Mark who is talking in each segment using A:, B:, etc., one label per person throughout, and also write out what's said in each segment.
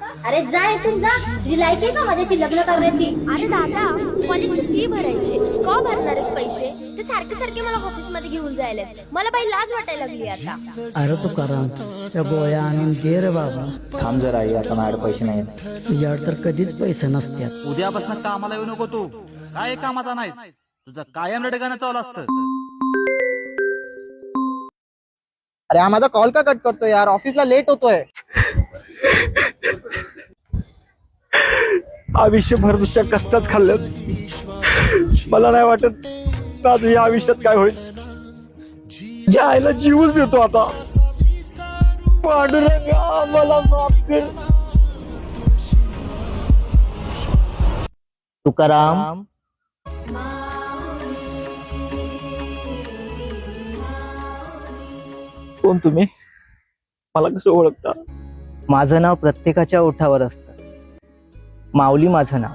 A: अरे जा इथून जा, तुझी लायकी आहे का माझ्याशी लग्न करण्याची?
B: अरे दादा, कॉलेजची फी भरायची, का भरणारेस पैसे? ते सारखे सारखे मला ऑफिस मध्ये घेऊन जायला, मला बाई लाज वाटायला लागली आता.
C: अरे तुकाराम, त्या गोळ्या आणून दे रे बाबा.
D: थांब जरा आई, आता माझ्याकडे पैसे नाही.
C: तुझ्यावर तर कधीच पैसे नसतात.
E: उद्यापासून कामाला येऊ नको तू. काय कामाचा नाहीस, तुझं कायम रडगाणं चालू असतं.
F: अरे हा माझा कॉल का कट करतोय यार, ऑफिसला लेट होतोय.
G: आयुष्यभर नुसत्या कष्टाच खाल्ल्यात. मला नाही वाटत आज या आयुष्यात काय होईल. या आईला जीवच देतो आता. पांडुरंगा मला माफ कर.
F: तुकाराम,
G: कोण तुम्ही? मला कसं ओळखता?
F: माझं नाव प्रत्येकाच्या ओठावर असतं. माऊली माझं नाव.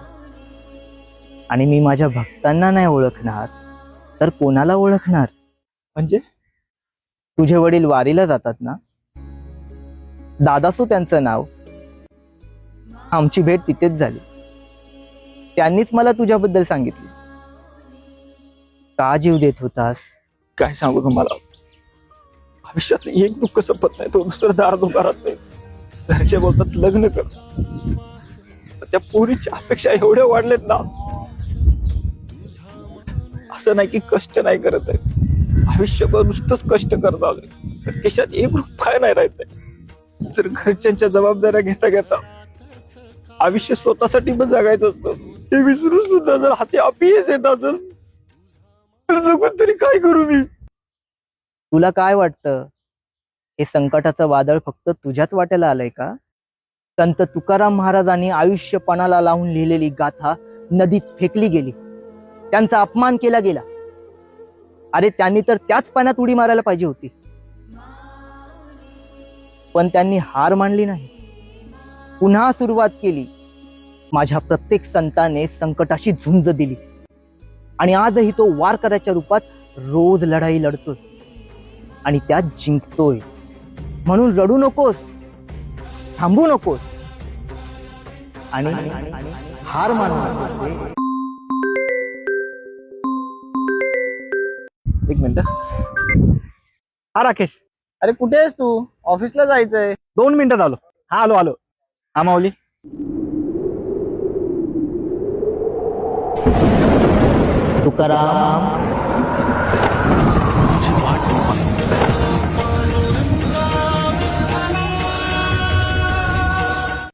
F: आणि मी माझ्या भक्तांना नाही ओळखणार तर कोणाला ओळखणार?
G: म्हणजे
F: तुझे वडील वारीला जातात ना, दादासू त्यांचं नाव. आमची भेट तिथेच झाली. त्यांनीच मला तुझ्याबद्दल सांगितलं. का जीव देत होतास?
G: काय सांगू तुम्हाला, आयुष्यात एक दुःख संपत नाही, तो दुसरं दार दुकारात नाही. घरचे बोलतात लग्न कर, त्या पोरीची अपेक्षा एवढ्या वाढलेत ना. असं नाही की कष्ट नाही करत आहे, आयुष्यभर नुसतंच कष्ट करत आलोय, त्याच्यात एक रुपया नाही राहत आहे. जर घरच्यांच्या जबाबदाऱ्या घेता घेता आयुष्य स्वतःसाठी पण जगायचं असतं, हे विसरून सुद्धा जर हाती अपयश येत असेल तर जगून तरी काय करू मी?
F: तुला काय वाटतं, हे संकटाचं वादळ फक्त तुझ्याच वाट्याला आलंय का? संत तुकाराम महाराजांनी आयुष्य पणाला लावून लिहिलेली गाथा नदीत फेकली गेली, त्यांचा अपमान केला गेला. अरे त्यांनी तर त्याच पाण्यात उडी मारायला पाहिजे होती, पण त्यांनी हार मानली नाही, पुन्हा सुरुवात केली. माझ्या प्रत्येक संताने संकटाशी झुंज दिली आणि आजही तो वारकऱ्याच्या रूपात रोज लढाई लढतोय आणि त्यात जिंकतोय. म्हणून रडू नकोस, थांबू नकोस आणि हार मानू नकोस.
G: एक मिनिट. हा राकेश,
F: अरे कुठे आहेस तू? ऑफिसला जायचंय.
G: 2 मिनिटात आलो. हा आलो. हा माऊली.
F: तुकाराम,